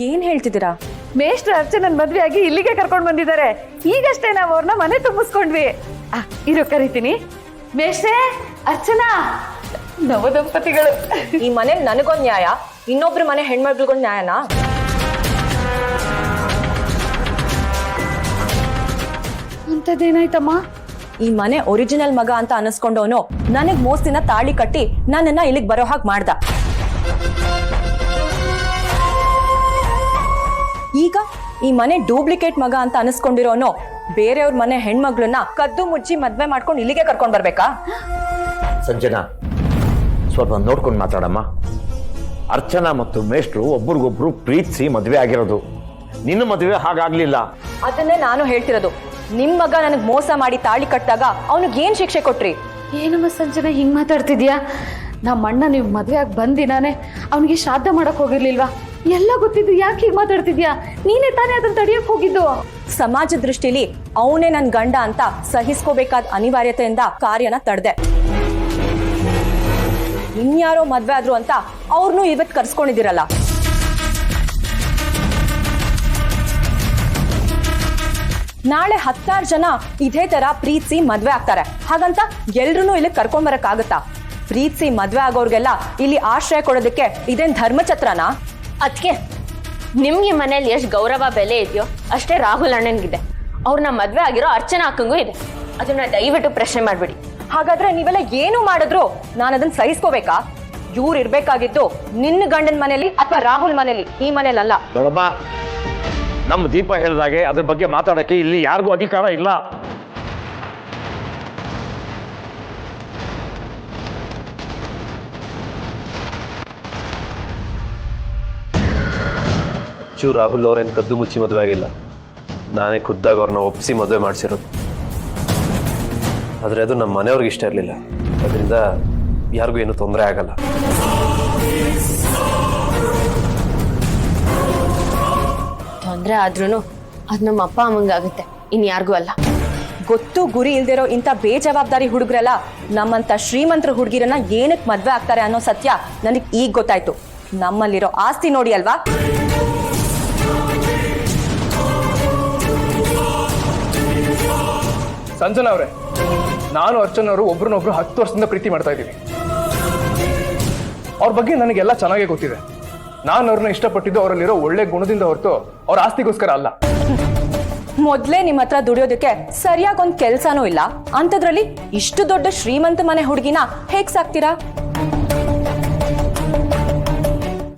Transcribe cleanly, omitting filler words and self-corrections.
ಏನ್ ಹೇಳ್ತಿದ್ದೀರಾ? ಮೇಷ್ಟ್ರ ಅರ್ಚನನ್ ಮದ್ವೆ ಆಗಿ ಇಲ್ಲಿಗೆ ಕರ್ಕೊಂಡ್ ಬಂದಿದ್ದಾರೆ. ಈಗಷ್ಟೇ ನಾವು ಅವ್ರನ್ನ ಮನೆ ತುಂಬಿಸ್ಕೊಂಡ್ವಿ. ಇರೋ ಕರಿತೀನಿ. ಮೇಷ್ಟ್ರೇ, ಅರ್ಚನಾ, ನವ ದಂಪತಿಗಳು. ಈ ಮನೇಲಿ ನನಗೊಂದ್ ನ್ಯಾಯ, ಇನ್ನೊಬ್ರು ಮನೆ ಹೆಣ್ಮಕ್ಳಿಗೊಂದ್ ನ್ಯಾಯನಾ? ಅಂತದೇನಾಯ್ತಮ್ಮ? ಈ ಮನೆ ಒರಿಜಿನಲ್ ಮಗ ಅಂತ ಅನಿಸ್ಕೊಂಡವನು ನನಗ್ ಮೋಸ್ತಿನ ತಾಳಿ ಕಟ್ಟಿ ನನ್ನನ್ನ ಇಲ್ಲಿಗೆ ಬರೋ ಹಾಗೆ ಮಾಡ್ದ. ಈಗ ಈ ಮನೆ ಡೂಪ್ಲಿಕೇಟ್ ಮಗ ಅಂತ ಅನಿಸ್ಕೊಂಡಿರೋನು ಬೇರೆಯವ್ರ ಮನೆ ಹೆಣ್ಮಗ್ಳನ್ನ ಕದ್ದು ಮುಚ್ಚಿ ಮದ್ವೆ ಮಾಡ್ಕೊಂಡು ಇಲ್ಲಿಗೆ ಕರ್ಕೊಂಡ್ ಬರ್ಬೇಕಾ? ಸಂಜನಾ, ಸ್ವಲ್ಪ ನೋಡ್ಕೊಂಡು ಮಾತಾಡಮ್ಮ. ಅರ್ಚನಾ ಮತ್ತು ಮೇಷ್ಟ್ರು ಒಬ್ರಿಗೊಬ್ರು ಪ್ರೀತಿಸಿ ಮದ್ವೆ ಆಗಿರೋದು. ನಿನ್ನ ಮದುವೆ ಹಾಗಾಗ್ಲಿಲ್ಲ. ಅದನ್ನೇ ನಾನು ಹೇಳ್ತಿರೋದು. ನಿಮ್ ಮಗ ನನಗ್ ಮೋಸ ಮಾಡಿ ತಾಳಿ ಕಟ್ಟಾಗ ಅವನಿಗೆ ಏನ್ ಶಿಕ್ಷೆ ಕೊಟ್ರಿ? ಏನಮ್ಮ ಸಂಜನಾ ಹಿಂಗ್ ಮಾತಾಡ್ತಿದ್ಯಾ? ನಮ್ಮ ಅಣ್ಣ ನೀವು ಮದ್ವೆ ಆಗಿ ಬಂದಿನಾನೆ ಅವನಿಗೆ ಶ್ರಾದ್ದ ಮಾಡಕ್ ಹೋಗಿರ್ಲಿಲ್ವಾ? ಎಲ್ಲ ಗೊತ್ತಿದ್ದು ಯಾಕೆ ಹೀಗೆ ಮಾತಾಡ್ತಿದ್ಯಾ? ನೀನೇ ತಾನೇ ಅದನ್ನ ತಡಿಯಕ್ ಹೋಗಿದ್ದು. ಸಮಾಜ ದೃಷ್ಟಿಲಿ ಅವನೇ ನನ್ ಗಂಡ ಅಂತ ಸಹಿಸ್ಕೋಬೇಕಾದ ಅನಿವಾರ್ಯತೆಯಿಂದ ಕಾರ್ಯನ ತಡೆದೆ. ಇನ್ಯಾರೋ ಮದ್ವೆ ಆದ್ರು ಅಂತ ಅವ್ರನ್ನೂ ಇವತ್ತು ಕರ್ಸ್ಕೊಂಡಿದಿರಲ್ಲ. ನಾಳೆ 10 ಜನ ಇದೇ ತರ ಪ್ರೀತಿಸಿ ಮದ್ವೆ ಆಗ್ತಾರೆ. ಹಾಗಂತ ಎಲ್ರೂ ಇಲ್ಲಿ ಕರ್ಕೊಂಡ್ ಬರಕ್ ಆಗುತ್ತಾ? ಪ್ರೀತಿಸಿ ಮದ್ವೆ ಆಗೋರ್ಗೆಲ್ಲ ಇಲ್ಲಿ ಆಶ್ರಯ ಕೊಡೋದಕ್ಕೆ ಇದೇನ್ ಧರ್ಮಛತ್ರನಾ? ಅದಕ್ಕೆ ನಿಮ್ಗೆ ಮನೇಲಿ ಎಷ್ಟು ಗೌರವ ಬೆಲೆ ಇದೆಯೋ ಅಷ್ಟೇ ರಾಹುಲ್ ಅಣ್ಣನ್ಗಿದೆ. ಅವ್ರನ್ನ ಮದ್ವೆ ಆಗಿರೋ ಅರ್ಚನಾ ಅಕ್ಕಂಗೂ ಇದೆ. ಅದನ್ನ ದಯವಿಟ್ಟು ಪ್ರಶ್ನೆ ಮಾಡ್ಬಿಡಿ. ಹಾಗಾದ್ರೆ ನೀವೆಲ್ಲ ಏನು ಮಾಡಿದ್ರು ನಾನು ಅದನ್ನ ಸಹಿಸ್ಕೋಬೇಕಾ? ಇವ್ರು ಇರ್ಬೇಕಾಗಿದ್ದು ನಿನ್ನ ಗಂಡನ ಮನೇಲಿ ಅಥವಾ ರಾಹುಲ್ ಮನೇಲಿ, ಈ ಮನೇಲಲ್ಲ. ನೋಡಮ್ಮ, ನಮ್ಮ ದೀಪ ಹೇಳಿದಾಗೆ ಅದ್ರ ಬಗ್ಗೆ ಮಾತಾಡಕ್ಕೆ ಇಲ್ಲಿ ಯಾರಿಗೂ ಅಧಿಕಾರ ಇಲ್ಲ. ರಾಹುಲ್ ಅವ್ರೇನು ಕದ್ದು ಮುಚ್ಚಿ ಮದುವೆ ಆಗಿಲ್ಲ. ನಾನೇ ಖುದ್ದಾಗ ಅವ್ರನ್ನ ಒಪ್ಪಿಸಿ ಮದುವೆ ಮಾಡಿಸಿರೋದು. ಆದರೆ ಅದು ನಮ್ಮ ಮನೆಯವ್ರಿಗೆ ಇಷ್ಟ ಇರಲಿಲ್ಲ. ಅದರಿಂದ ಯಾರಿಗೂ ಏನು ತೊಂದರೆ ಆಗಲ್ಲ. ತೊಂದರೆ ಆದ್ರೂ ಅದು ನಮ್ಮ ಅಪ್ಪ ಅಮ್ಮಂಗಾಗುತ್ತೆ, ಇನ್ಯಾರಿಗೂ ಅಲ್ಲ. ಗೊತ್ತು ಗುರಿ ಇಲ್ದಿರೋ ಇಂಥ ಬೇಜವಾಬ್ದಾರಿ ಹುಡುಗರೆಲ್ಲ ನಮ್ಮಂತ ಶ್ರೀಮಂತರ ಹುಡುಗಿರನ್ನ ಏನಕ್ಕೆ ಮದ್ವೆ ಆಗ್ತಾರೆ ಅನ್ನೋ ಸತ್ಯ ನನಗೆ ಈಗ ಗೊತ್ತಾಯ್ತು. ನಮ್ಮಲ್ಲಿರೋ ಆಸ್ತಿ ನೋಡಿ ಅಲ್ವಾ? ಸಂಜನಾ ಅವರೇ, ನಾನು ಅರ್ಚನವರು ಒಬ್ರನ್ನೊಬ್ರು 10 ವರ್ಷದಿಂದ ಪ್ರೀತಿ ಮಾಡ್ತಾ ಇದ್ದೀವಿ. ಅವ್ರ ಬಗ್ಗೆ ನನಗೆಲ್ಲ ಚೆನ್ನಾಗೇ ಗೊತ್ತಿದೆ. ನಾನು ಅವ್ರನ್ನ ಇಷ್ಟಪಟ್ಟಿದ್ದು ಅವರಲ್ಲಿರೋ ಒಳ್ಳೆ ಗುಣದಿಂದ ಹೊರತು ಅವ್ರ ಆಸ್ತಿಗೋಸ್ಕರ ಅಲ್ಲ. ಮೊದ್ಲೇ ನಿಮ್ಮ ಹತ್ರ ದುಡಿಯೋದಕ್ಕೆ ಸರಿಯಾಗಿ ಒಂದ್ ಕೆಲ್ಸಾನೂ ಇಲ್ಲ. ಅಂಥದ್ರಲ್ಲಿ ಇಷ್ಟು ದೊಡ್ಡ ಶ್ರೀಮಂತ ಮನೆ ಹುಡುಗಿನ ಹೇಗ್ ಸಾಕ್ತೀರಾ?